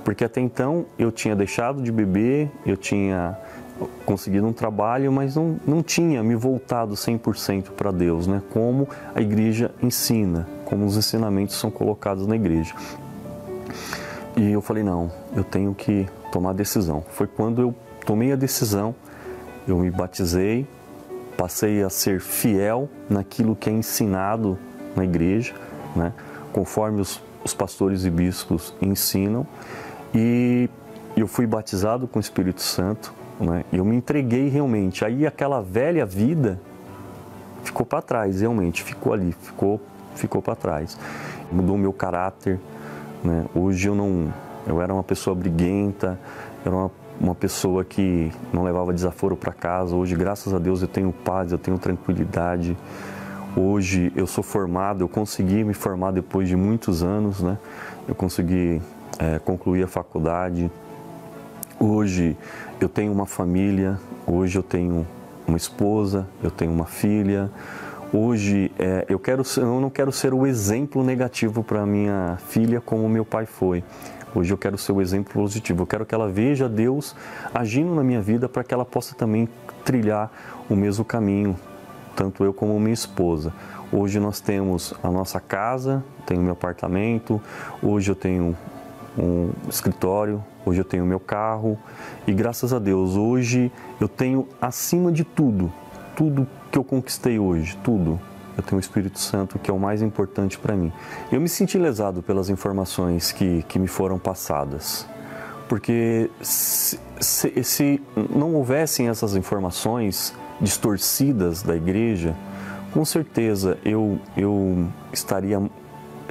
porque até então eu tinha deixado de beber, eu tinha conseguido um trabalho, mas não tinha me voltado 100% para Deus, né? Como a igreja ensina, como os ensinamentos são colocados na igreja. E eu falei, não, eu tenho que tomar a decisão. Foi quando eu tomei a decisão, eu me batizei, passei a ser fiel naquilo que é ensinado na igreja, né? Conforme os pastores e bispos ensinam, e eu fui batizado com o Espírito Santo, né? Eu me entreguei realmente, aí aquela velha vida ficou para trás, realmente, ficou ali, ficou para trás. Mudou o meu caráter, né? Hoje eu era uma pessoa briguenta, era uma pessoa que não levava desaforo para casa. Hoje, graças a Deus, eu tenho paz, eu tenho tranquilidade. Hoje eu sou formado, eu consegui me formar depois de muitos anos, né? Eu consegui concluir a faculdade. Hoje eu tenho uma família, hoje eu tenho uma esposa, eu tenho uma filha. Hoje eu não quero ser o exemplo negativo para minha filha como meu pai foi. Hoje eu quero ser o exemplo positivo. Eu quero que ela veja Deus agindo na minha vida para que ela possa também trilhar o mesmo caminho, tanto eu como minha esposa. Hoje nós temos a nossa casa, tenho meu apartamento, hoje eu tenho um escritório, hoje eu tenho meu carro e graças a Deus hoje eu tenho acima de tudo que eu conquistei hoje, tudo. Eu tenho o Espírito Santo, que é o mais importante para mim. Eu me senti lesado pelas informações que me foram passadas, porque se não houvessem essas informações distorcidas da igreja, com certeza eu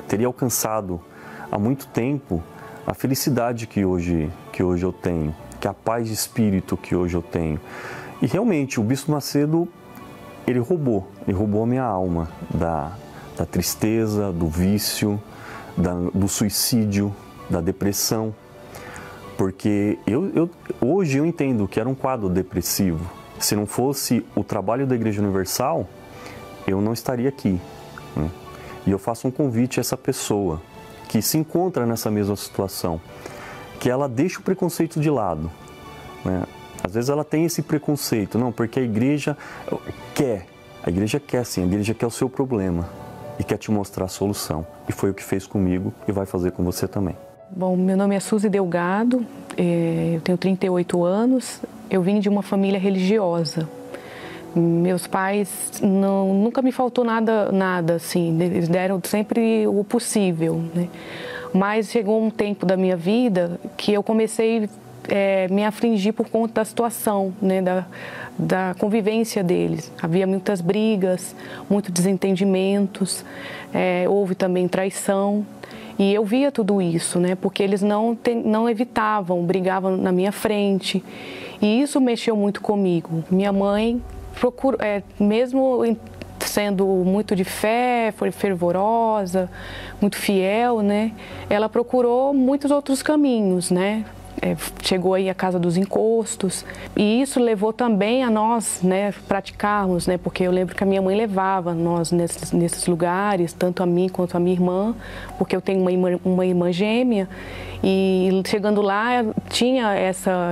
teria alcançado há muito tempo a felicidade que hoje eu tenho, que a paz de espírito que hoje eu tenho. E realmente o Bispo Macedo, ele roubou a minha alma da tristeza, do vício, do suicídio, da depressão, porque hoje eu entendo que era um quadro depressivo. Se não fosse o trabalho da Igreja Universal, eu não estaria aqui, né? E eu faço um convite a essa pessoa que se encontra nessa mesma situação, que ela deixe o preconceito de lado, né? Às vezes ela tem esse preconceito, não, porque a igreja quer sim, a igreja quer o seu problema e quer te mostrar a solução. E foi o que fez comigo e vai fazer com você também. Bom, meu nome é Suzy Delgado, eu tenho 38 anos, eu vim de uma família religiosa. Meus pais, nunca me faltou nada assim, eles deram sempre o possível, né? Mas chegou um tempo da minha vida que eu comecei a me afligir por conta da situação, né? Da convivência deles. Havia muitas brigas, muitos desentendimentos, houve também traição. E eu via tudo isso, né? Porque eles não evitavam, brigavam na minha frente. E isso mexeu muito comigo. Minha mãe procurou, mesmo sendo muito de fé, foi fervorosa, muito fiel, né? Ela procurou muitos outros caminhos, né? Chegou aí a casa dos encostos, e isso levou também a nós, né, praticarmos, né, porque eu lembro que a minha mãe levava nós nesses lugares, tanto a mim quanto a minha irmã, porque eu tenho uma irmã gêmea, e chegando lá tinha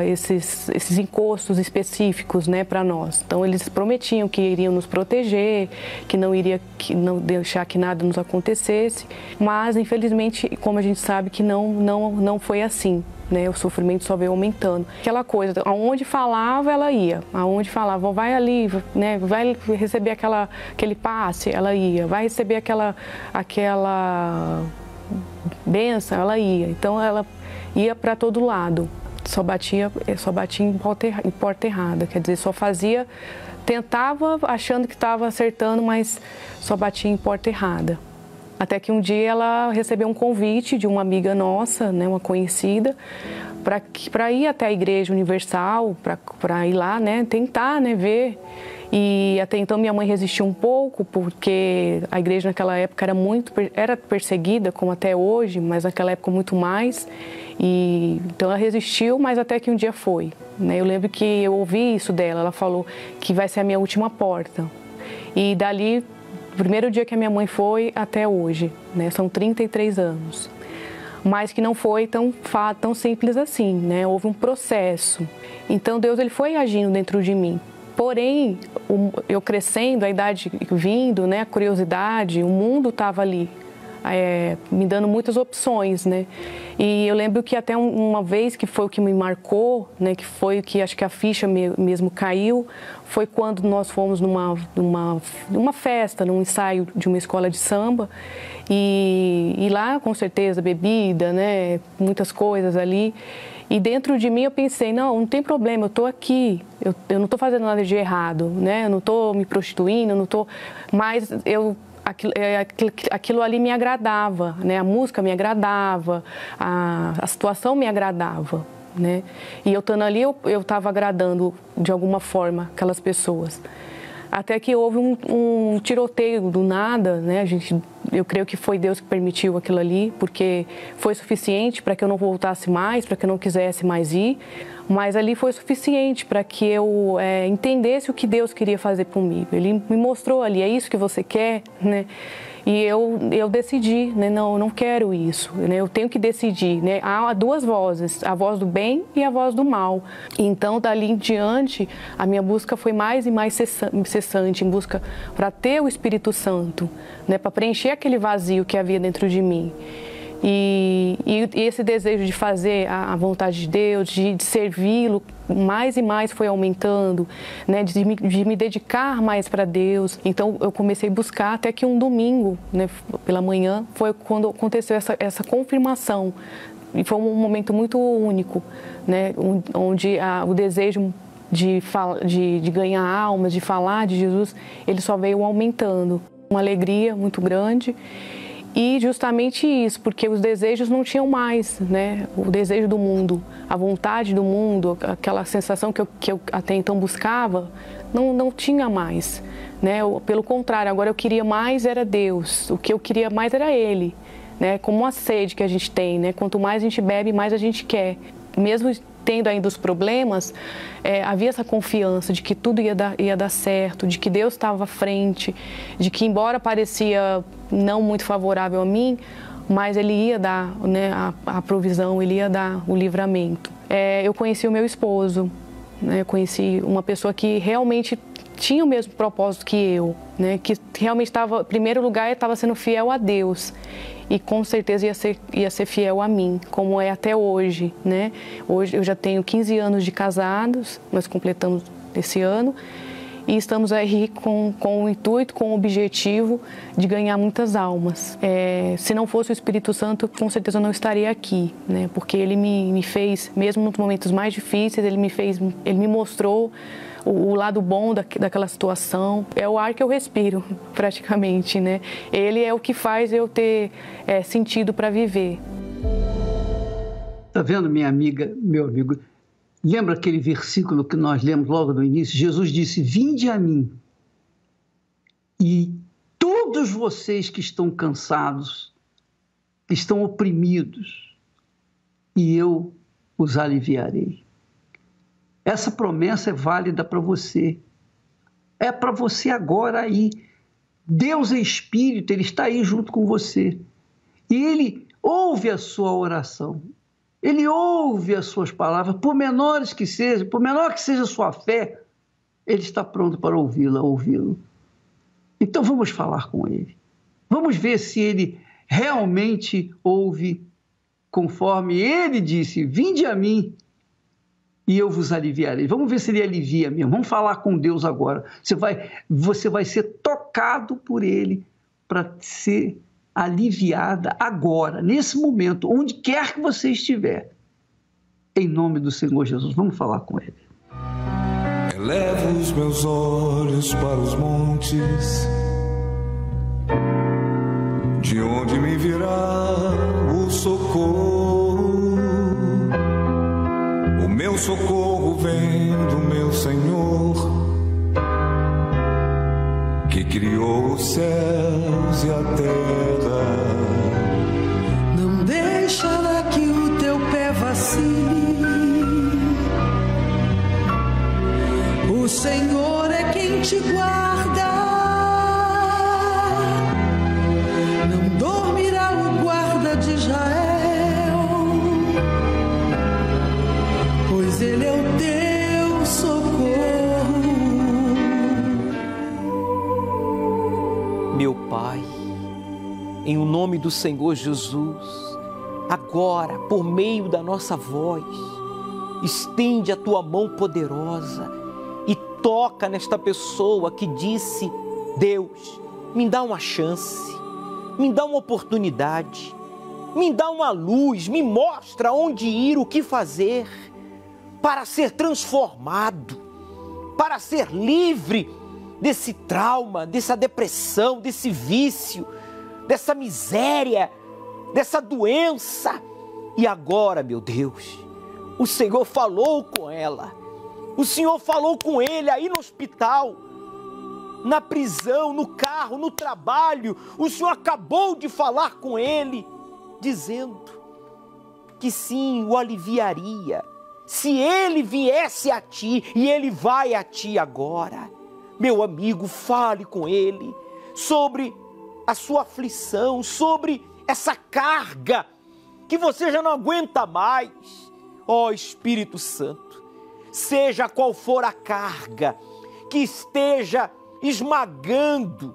esses encostos específicos, né, para nós. Então eles prometiam que iriam nos proteger, que não deixar que nada nos acontecesse, mas infelizmente, como a gente sabe, que não foi assim. Né, o sofrimento só veio aumentando. Aquela coisa, aonde falava, ela ia. Aonde falava, vai ali, né, vai receber aquele passe, ela ia. Vai receber aquela benção, ela ia. Então ela ia para todo lado. Só batia em porta errada. Quer dizer, só fazia, tentava achando que estava acertando, mas só batia em porta errada. Até que um dia ela recebeu um convite de uma amiga nossa, né, uma conhecida, para ir até a Igreja Universal, para ir lá, né, tentar, né, ver. E até então minha mãe resistiu um pouco, porque a igreja naquela época era perseguida, como até hoje, mas naquela época muito mais. E então ela resistiu, mas até que um dia foi, né. Eu lembro que eu ouvi isso dela, ela falou que vai ser a minha última porta. E dali, o primeiro dia que a minha mãe foi até hoje, né, são 33 anos. Mas que não foi tão simples assim, né? Houve um processo. Então Deus ele foi agindo dentro de mim. Porém, eu crescendo, a idade vindo, né, a curiosidade, o mundo estava ali, me dando muitas opções, né? E eu lembro que até uma vez que foi o que me marcou, né, que foi que acho que a ficha mesmo caiu, foi quando nós fomos numa festa, num ensaio de uma escola de samba, e lá com certeza bebida, né, muitas coisas ali. E dentro de mim eu pensei, não tem problema, eu estou aqui, eu não estou fazendo nada de errado, né? Eu não estou me prostituindo, mas aquilo ali me agradava, né? A música me agradava, a situação me agradava, né? E eu estando ali, eu estava agradando de alguma forma aquelas pessoas. Até que houve um tiroteio do nada, né? Eu creio que foi Deus que permitiu aquilo ali, porque foi suficiente para que eu não voltasse mais, para que eu não quisesse mais ir. Mas ali foi suficiente para que eu entendesse o que Deus queria fazer comigo. Ele me mostrou ali, é isso que você quer, né? E eu decidi, né? Não, eu não quero isso, né? Eu tenho que decidir, né? Há duas vozes, a voz do bem e a voz do mal. Então, dali em diante, a minha busca foi mais e mais incessante, em busca para ter o Espírito Santo, né? Para preencher aquele vazio que havia dentro de mim. E esse desejo de fazer a vontade de Deus, de servi-lo, mais e mais foi aumentando, né, de me dedicar mais para Deus. Então eu comecei a buscar até que um domingo, né, pela manhã, foi quando aconteceu essa confirmação. E foi um momento muito único, né, onde o desejo de ganhar almas, de falar de Jesus, ele só veio aumentando. Uma alegria muito grande. E justamente isso, porque os desejos não tinham mais, né? O desejo do mundo, a vontade do mundo, aquela sensação que eu até então buscava, não tinha mais, né? Pelo contrário, agora eu queria mais era Deus, o que eu queria mais era Ele, né? Como uma sede que a gente tem, né? Quanto mais a gente bebe, mais a gente quer. Mesmo tendo ainda os problemas, havia essa confiança de que tudo ia dar certo, de que Deus estava à frente, de que, embora parecia não muito favorável a mim, mas Ele ia dar, né, a provisão, Ele ia dar o livramento. Eu conheci o meu esposo, né, eu conheci uma pessoa que realmente tinha o mesmo propósito que eu, né, que realmente estava, em primeiro lugar, estava sendo fiel a Deus e com certeza ia ser fiel a mim, como é até hoje, né? Hoje eu já tenho 15 anos de casados, nós completamos esse ano, e estamos aí com o intuito, com o objetivo de ganhar muitas almas. Se não fosse o Espírito Santo, com certeza eu não estaria aqui, né? Porque ele me fez, mesmo nos momentos mais difíceis, ele me mostrou o lado bom daquela situação. É o ar que eu respiro, praticamente, né? Ele é o que faz eu ter sentido para viver. Tá vendo, minha amiga, meu amigo? Lembra aquele versículo que nós lemos logo no início? Jesus disse: vinde a mim, e todos vocês que estão cansados, que estão oprimidos, e eu os aliviarei. Essa promessa é válida para você. É para você agora aí. Deus é Espírito, Ele está aí junto com você. E Ele ouve a sua oração. Ele ouve as suas palavras, por menores que sejam, por menor que seja a sua fé, Ele está pronto para ouvi-lo. Então vamos falar com Ele. Vamos ver se Ele realmente ouve, conforme Ele disse: vinde a mim e eu vos aliviarei. Vamos ver se Ele alivia mesmo. Vamos falar com Deus agora. Você vai ser tocado por Ele para ser aliviada agora, nesse momento, onde quer que você estiver. Em nome do Senhor Jesus. Vamos falar com Ele. Elevo os meus olhos para os montes, de onde me virá o socorro. O meu socorro vem do meu Senhor, que criou os céus e a terra. Não deixará que o teu pé vacile. O Senhor é quem te guarda. Não dormirá o guarda de Israel, pois Ele é o teu socorro. Meu Pai, em o nome do Senhor Jesus, agora, por meio da nossa voz, estende a Tua mão poderosa e toca nesta pessoa que disse: Deus, me dá uma chance, me dá uma oportunidade, me dá uma luz, me mostra onde ir, o que fazer, para ser transformado, para ser livre desse trauma, dessa depressão, desse vício, dessa miséria, dessa doença. E agora, meu Deus, o Senhor falou com ela, o Senhor falou com ele aí no hospital, na prisão, no carro, no trabalho. O Senhor acabou de falar com ele, dizendo que sim, o aliviaria, se ele viesse a ti, e ele vai a ti agora. Meu amigo, fale com ele sobre a sua aflição, sobre essa carga que você já não aguenta mais. Ó Espírito Santo, seja qual for a carga que esteja esmagando,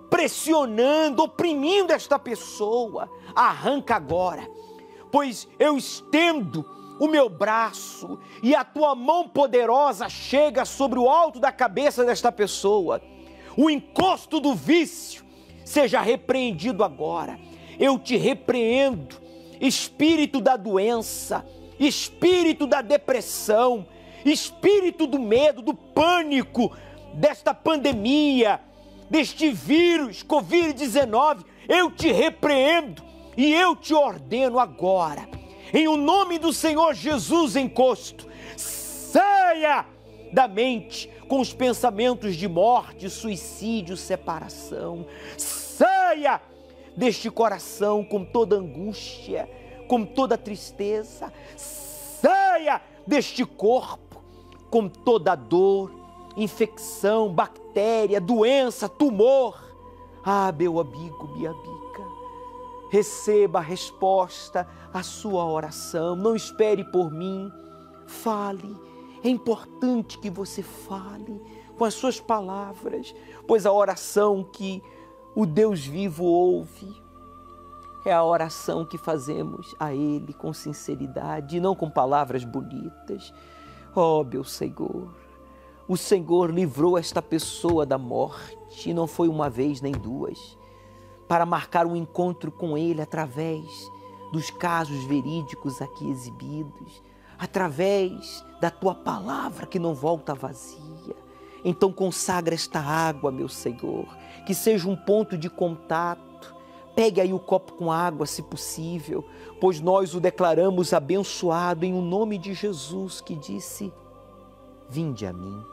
pressionando, oprimindo esta pessoa, arranca agora, pois eu estendo o meu braço e a tua mão poderosa chega sobre o alto da cabeça desta pessoa. O encosto do vício seja repreendido agora. Eu te repreendo, espírito da doença, espírito da depressão, espírito do medo, do pânico, desta pandemia, deste vírus Covid-19. Eu te repreendo e eu te ordeno agora, em o nome do Senhor Jesus, encosto, saia da mente com os pensamentos de morte, suicídio, separação. Saia deste coração com toda angústia, com toda tristeza. saia deste corpo com toda dor, infecção, bactéria, doença, tumor. Ah, meu amigo, minha amiga, receba a resposta à sua oração. Não espere por mim. Fale. É importante que você fale com as suas palavras, pois a oração que o Deus vivo ouve é a oração que fazemos a Ele com sinceridade e não com palavras bonitas. Oh, meu Senhor, o Senhor livrou esta pessoa da morte, e não foi uma vez nem duas, para marcar um encontro com Ele através dos casos verídicos aqui exibidos, através da Tua palavra que não volta vazia. Então consagra esta água, meu Senhor, que seja um ponto de contato. Pegue aí o copo com água, se possível, pois nós o declaramos abençoado em o nome de Jesus, que disse: vinde a mim,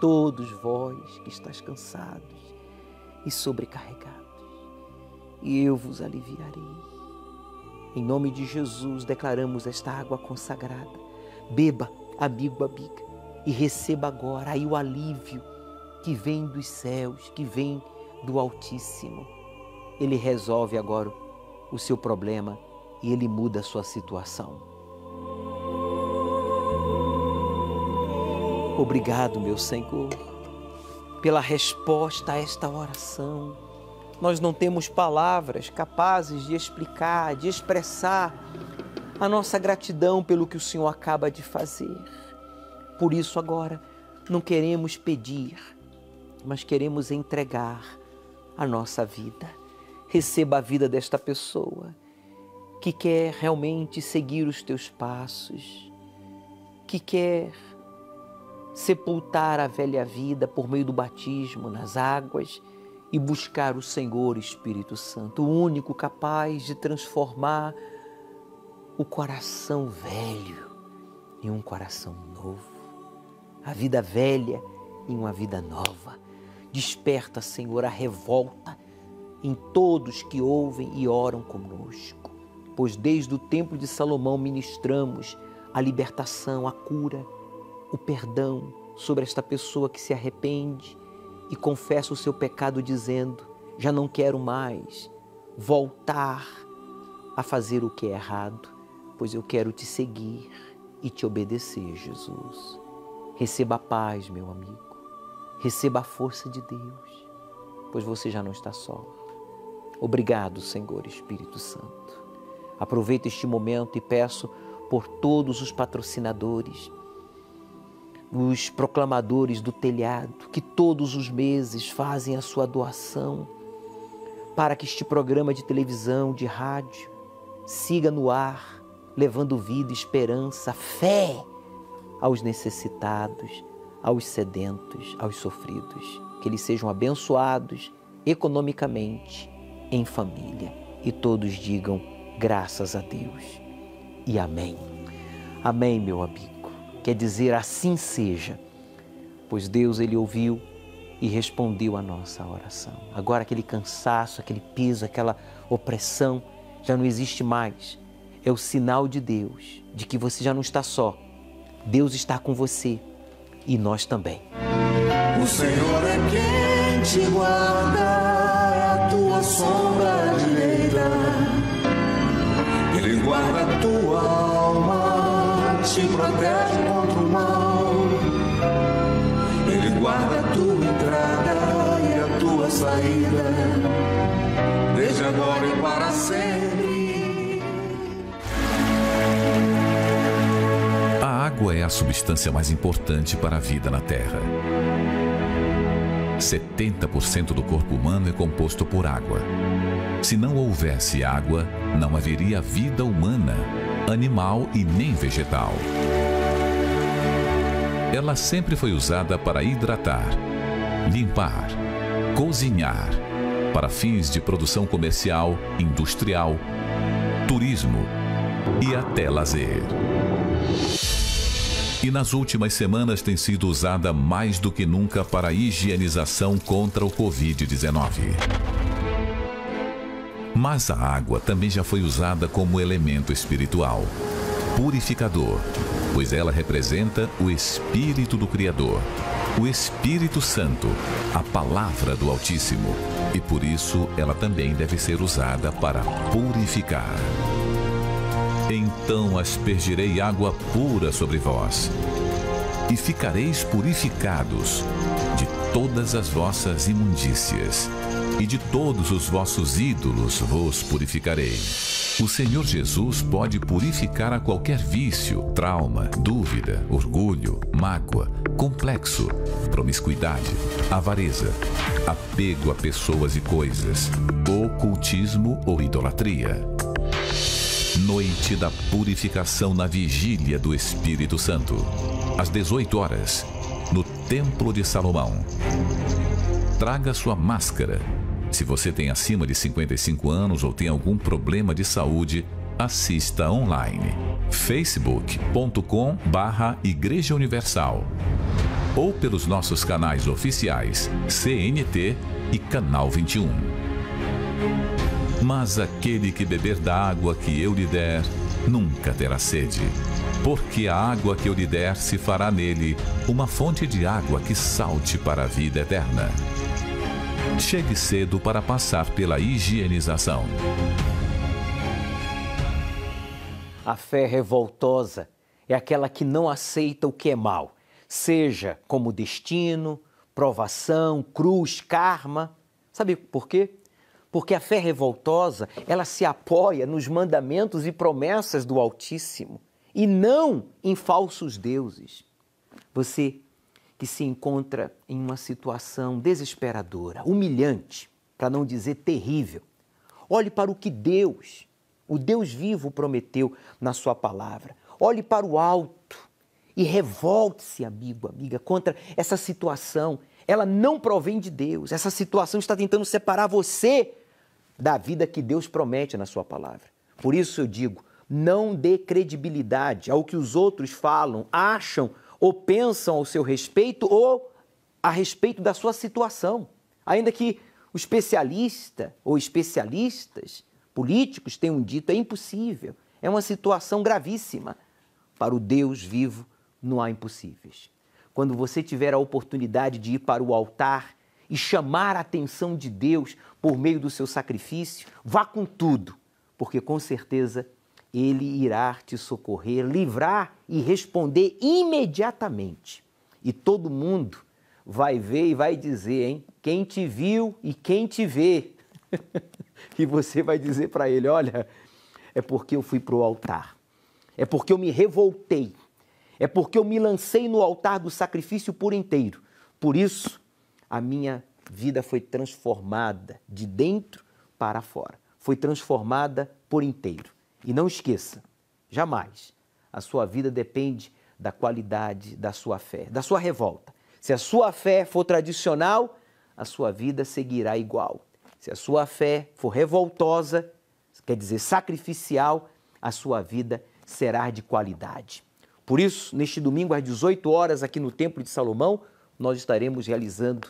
todos vós que estáis cansados e sobrecarregados, e eu vos aliviarei. Em nome de Jesus, declaramos esta água consagrada. Beba, amigo, amiga, e receba agora aí o alívio que vem dos céus, que vem do Altíssimo. Ele resolve agora o seu problema e Ele muda a sua situação. Obrigado, meu Senhor, pela resposta a esta oração. Nós não temos palavras capazes de explicar, de expressar a nossa gratidão pelo que o Senhor acaba de fazer. Por isso agora não queremos pedir, mas queremos entregar a nossa vida. Receba a vida desta pessoa que quer realmente seguir os teus passos, que quer sepultar a velha vida por meio do batismo nas águas e buscar o Senhor Espírito Santo, o único capaz de transformar o coração velho em um coração novo, a vida velha em uma vida nova. Desperta, Senhor, a revolta em todos que ouvem e oram conosco, pois desde o templo de Salomão ministramos a libertação, a cura, o perdão sobre esta pessoa que se arrepende e confessa o seu pecado dizendo: já não quero mais voltar a fazer o que é errado, pois eu quero te seguir e te obedecer, Jesus. Receba a paz, meu amigo, receba a força de Deus, pois você já não está só. Obrigado, Senhor Espírito Santo. Aproveito este momento e peço por todos os patrocinadores, os proclamadores do telhado, que todos os meses fazem a sua doação para que este programa de televisão, de rádio, siga no ar, levando vida, esperança, fé aos necessitados, aos sedentos, aos sofridos. Que eles sejam abençoados economicamente, em família, e todos digam graças a Deus e amém. Amém, meu amigo. Quer dizer, assim seja, pois Deus, Ele ouviu e respondeu a nossa oração. Agora aquele cansaço, aquele peso, aquela opressão já não existe mais. É o sinal de Deus, de que você já não está só. Deus está com você e nós também. O Senhor é quem te guarda, é a tua sombra direita. Ele guarda a tua alma, te protege contra o mal. Ele guarda a tua entrada e a tua saída, desde agora e para sempre. A água é a substância mais importante para a vida na Terra. 70% do corpo humano é composto por água. Se não houvesse água, não haveria vida humana, animal e nem vegetal. Ela sempre foi usada para hidratar, limpar, cozinhar, para fins de produção comercial, industrial, turismo e até lazer. E nas últimas semanas tem sido usada mais do que nunca para a higienização contra o Covid-19. Mas a água também já foi usada como elemento espiritual. purificador, pois ela representa o Espírito do Criador, o Espírito Santo, a Palavra do Altíssimo, e por isso ela também deve ser usada para purificar. Então aspergirei água pura sobre vós, e ficareis purificados de todas as vossas imundícias, e de todos os vossos ídolos vos purificarei. O Senhor Jesus pode purificar a qualquer vício, trauma, dúvida, orgulho, mágoa, complexo, promiscuidade, avareza, apego a pessoas e coisas, ocultismo ou idolatria. Noite da purificação na vigília do Espírito Santo, às 18 horas, no Templo de Salomão. Traga sua máscara. Se você tem acima de 55 anos ou tem algum problema de saúde, assista online. facebook.com/Igreja Universal ou pelos nossos canais oficiais CNT e Canal 21. Mas aquele que beber da água que eu lhe der, nunca terá sede, porque a água que eu lhe der se fará nele uma fonte de água que salte para a vida eterna. Chegue cedo para passar pela higienização. A fé revoltosa é aquela que não aceita o que é mal, seja como destino, provação, cruz, karma. Sabe por quê? Porque a fé revoltosa, ela se apoia nos mandamentos e promessas do Altíssimo e não em falsos deuses. Você que se encontra em uma situação desesperadora, humilhante, para não dizer terrível, olhe para o que Deus, o Deus vivo, prometeu na sua palavra. Olhe para o alto e revolte-se, amigo, amiga, contra essa situação. Ela não provém de Deus. Essa situação está tentando separar você da vida que Deus promete na sua palavra. Por isso eu digo, não dê credibilidade ao que os outros falam, acham ou pensam ao seu respeito ou a respeito da sua situação. Ainda que o especialista ou especialistas políticos tenham dito, é impossível, é uma situação gravíssima. Para o Deus vivo não há impossíveis. Quando você tiver a oportunidade de ir para o altar e chamar a atenção de Deus por meio do seu sacrifício, vá com tudo, porque com certeza Ele irá te socorrer, livrar e responder imediatamente. E todo mundo vai ver e vai dizer, hein? Quem te viu e quem te vê. E você vai dizer para ele, olha, é porque eu fui para o altar, é porque eu me revoltei, é porque eu me lancei no altar do sacrifício por inteiro. Por isso, a minha vida foi transformada de dentro para fora, foi transformada por inteiro. E não esqueça, jamais, a sua vida depende da qualidade da sua fé, da sua revolta. Se a sua fé for tradicional, a sua vida seguirá igual. Se a sua fé for revoltosa, quer dizer sacrificial, a sua vida será de qualidade. Por isso, neste domingo às 18 horas, aqui no Templo de Salomão, nós estaremos realizando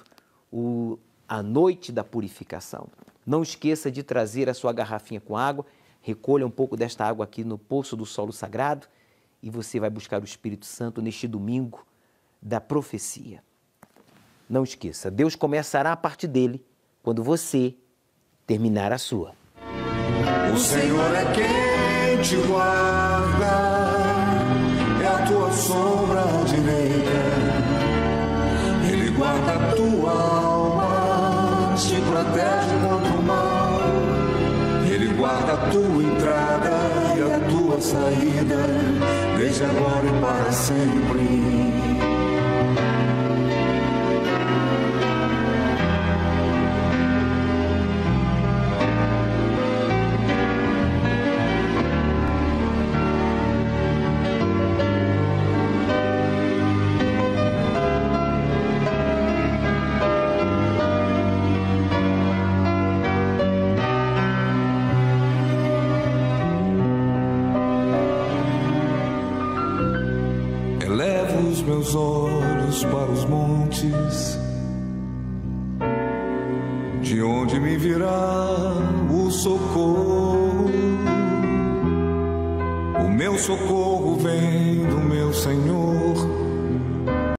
a noite da purificação. Não esqueça de trazer a sua garrafinha com água. Recolha um pouco desta água aqui no Poço do Solo Sagrado e você vai buscar o Espírito Santo neste domingo da profecia. Não esqueça, Deus começará a parte dele quando você terminar a sua. O Senhor é quem te guarda, é a tua sombra direita. Ele guarda a tua alma, te protege contra o mal. Ele guarda a tua entrada e a tua saída, desde agora e para sempre. Meus olhos para os montes, de onde me virá o socorro? O meu socorro vem do meu Senhor,